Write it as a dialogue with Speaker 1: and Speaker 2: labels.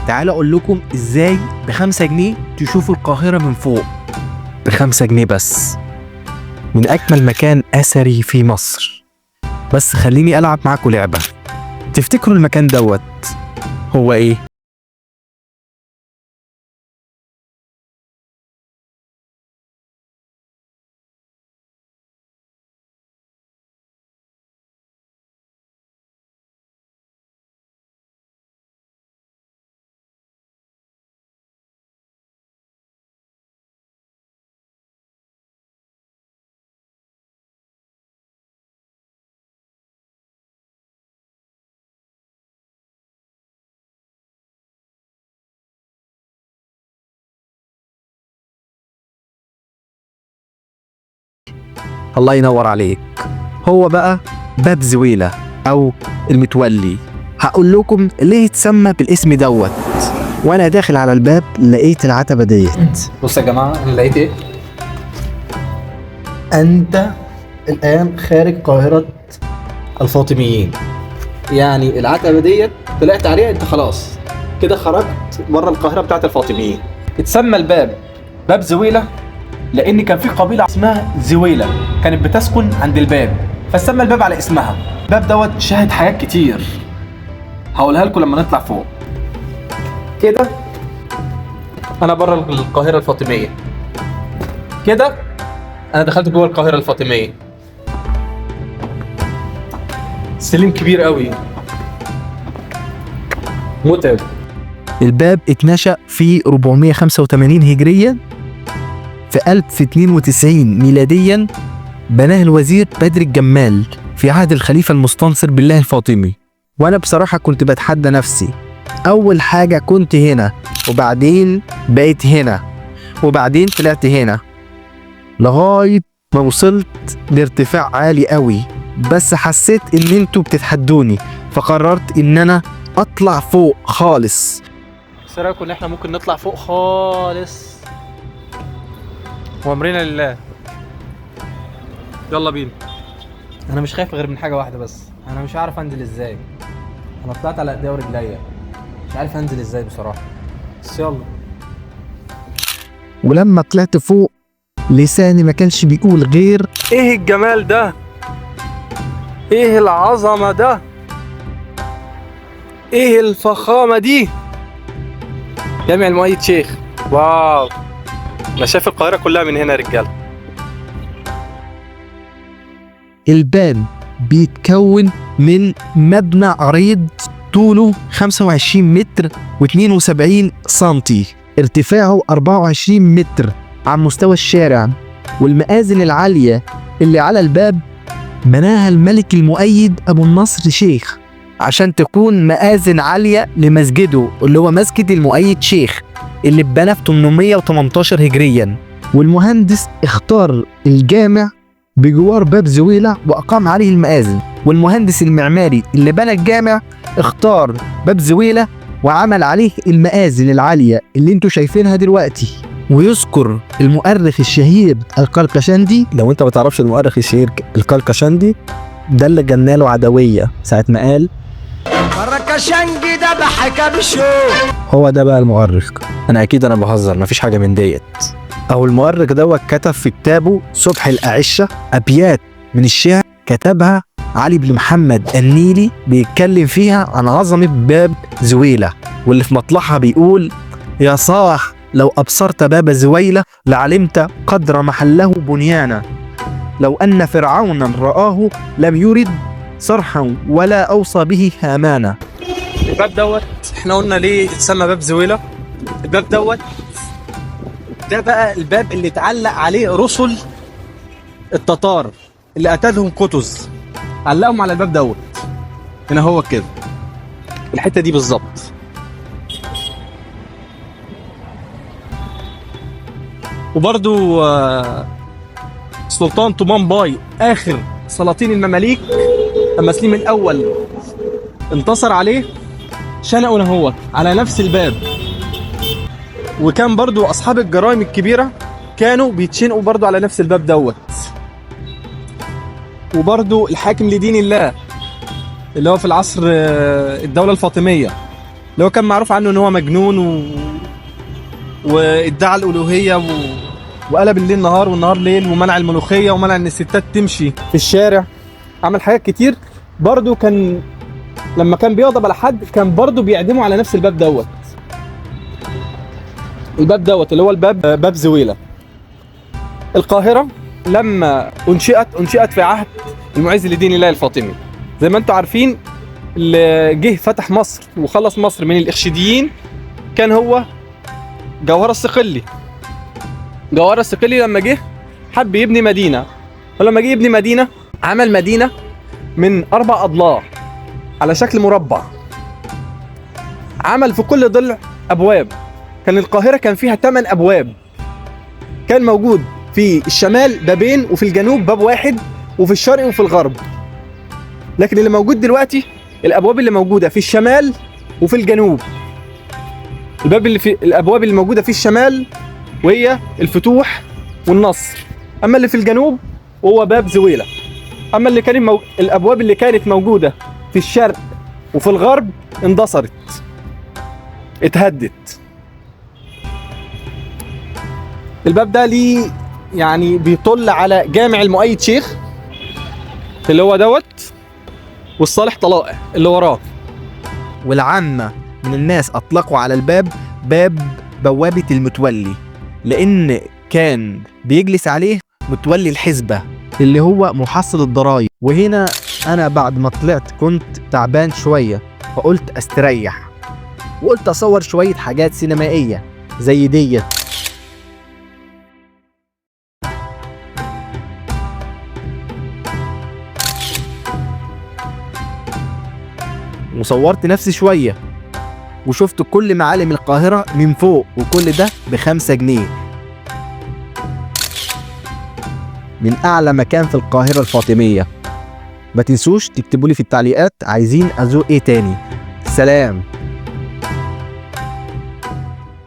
Speaker 1: تعالوا اقول لكم ازاي ب5 جنيه تشوفوا القاهرة من فوق. ب5 جنيه بس، من اجمل مكان اثري في مصر. بس خليني العب معاكم لعبة. تفتكروا المكان دوت هو ايه؟ الله ينور عليك، هو بقى باب زويلة او المتولي. هقول لكم ليه اتسمى بالاسم دوت. وانا داخل على الباب لقيت العتبة ديت.
Speaker 2: بص يا جماعه، انا لقيت ايه؟
Speaker 1: انت الان خارج قاهرة الفاطميين.
Speaker 2: يعني العتبه ديت طلعت عليها، انت خلاص كده خرجت بره القاهره بتاعت الفاطميين. اتسمى الباب باب زويله لان كان في قبيله اسمها زويله كانت بتسكن عند الباب، فسمى الباب على اسمها. الباب دوت شاهد حاجات كتير هقولها لكم لما نطلع فوق. كده انا بره القاهره الفاطميه، كده انا دخلت جوه القاهره الفاطميه. سلم كبير قوي متعب.
Speaker 1: الباب اتنشأ في 485 هجريا. في 1092 ميلاديا بناه الوزير بدر الجمال في عهد الخليفة المستنصر بالله الفاطمي. وانا بصراحة كنت بتحدى نفسي، اول حاجة كنت هنا، وبعدين بقيت هنا، وبعدين طلعت هنا، لغاية ما وصلت لارتفاع عالي قوي. بس حسيت ان انتوا بتتحدوني، فقررت ان انا اطلع فوق خالص.
Speaker 2: بس رايكم ان احنا ممكن نطلع فوق خالص؟ وامرنا لله، يلا بينا. انا مش خايف غير من حاجه واحده بس، انا مش عارف انزل ازاي. انا طلعت على ايديا ورجليا، مش عارف انزل ازاي بصراحه، بس يلا.
Speaker 1: ولما طلعت فوق لساني ما كانش بيقول غير
Speaker 2: ايه الجمال ده، ايه العظمه ده، ايه الفخامه دي. جامع المؤيد شيخ، واو. انا شايف القاهره كلها من هنا يا رجاله.
Speaker 1: الباب بيتكون من مبنى عريض طوله 25 متر و72 سنتي، ارتفاعه 24 متر عن مستوى الشارع. والمآذن العالية اللي على الباب بناها الملك المؤيد أبو النصر شيخ، عشان تكون مآذن عالية لمسجده اللي هو مسجد المؤيد شيخ اللي اتبنى في 818 هجريا. والمهندس اختار الجامع بجوار باب زويلة وأقام عليه المآذن. والمهندس المعماري اللي بنى الجامع اختار باب زويلة وعمل عليه المآذن العالية اللي انتوا شايفينها دلوقتي. ويذكر المؤرخ الشهير القلقشندي، لو انت ما تعرفش المؤرخ الشهير القلقشندي ده اللي جناله عدوية ساعة ما قال
Speaker 3: القلقشندي ده بحكى بشو.
Speaker 1: هو ده بقى المؤرخ. انا اكيد انا بهزر، مفيش حاجة من ديت. او المؤرخ دوت كتب في كتابه صبح الأعشة ابيات من الشعر كتبها علي بن محمد النيلي، بيتكلم فيها عن عظمة باب زويلة، واللي في مطلعها بيقول: يا صاح لو أبصرت باب زويلة لعلمت قدر محله بنيانا، لو أن فرعونا رآه لم يرد صرحا ولا أوصى به هامانا.
Speaker 2: الباب دوت احنا قلنا ليه اتسمى باب زويلة. الباب دوت ده بقى الباب اللي اتعلق عليه رسل التتار اللي قتلهم قطز، علقهم على الباب دوت هنا، هو كده الحتة دي بالظبط. وبرضو سلطان طومان باي اخر سلاطين المماليك لما سليم الاول انتصر عليه شنقوا هو على نفس الباب. وكان برضو اصحاب الجرائم الكبيره كانوا بيتشنقوا برضو على نفس الباب دوت. وبرضو الحاكم لدين الله اللي هو في العصر الدوله الفاطميه اللي هو كان معروف عنه ان هو مجنون وادعى الالوهيه وقلب الليل نهار والنهار ليل، ومنع الملوخيه ومنع ان الستات تمشي في الشارع. عمل حاجات كتير. برضو كان لما كان بيغضب على حد كان برضو بيعدمه على نفس الباب دوت. الباب دوت اللي هو باب زويلة. القاهرة لما انشئت في عهد المعز لدين الله الفاطمي. زي ما انتم عارفين اللي جه فتح مصر وخلص مصر من الإخشيديين كان هو جوهرة الصقلي. جوهرة الصقلي لما جه حب يبني مدينة، ولما جه يبني مدينة عمل مدينة من 4 أضلاع على شكل مربع. عمل في كل ضلع أبواب. كان القاهرة كان فيها 8 أبواب. كان موجود في الشمال بابين، وفي الجنوب باب واحد، وفي الشرق وفي الغرب. لكن اللي موجود دلوقتي الأبواب اللي موجودة في الشمال وفي الجنوب. الأبواب اللي موجودة في الشمال وهي الفتوح والنصر، أما اللي في الجنوب هو باب زويلة. أما اللي كان الأبواب اللي كانت موجودة في الشرق وفي الغرب اندثرت، اتهدت. الباب ده ليه يعني بيطل على جامع المؤيد شيخ اللي هو دوت، والصالح طلائع اللي وراه.
Speaker 1: والعامة من الناس أطلقوا على الباب بوابة المتولي، لأن كان بيجلس عليه متولي الحزبة اللي هو محصل الضرايب. وهنا أنا بعد ما طلعت كنت تعبان شوية، فقلت أستريح وقلت أصور شوية حاجات سينمائية زي ديت. وصورت نفسي شوية وشفت كل معالم القاهرة من فوق، وكل ده ب5 جنيه من أعلى مكان في القاهرة الفاطمية. ما تنسوش تكتبوا لي في التعليقات عايزين أزور إيه تاني. سلام.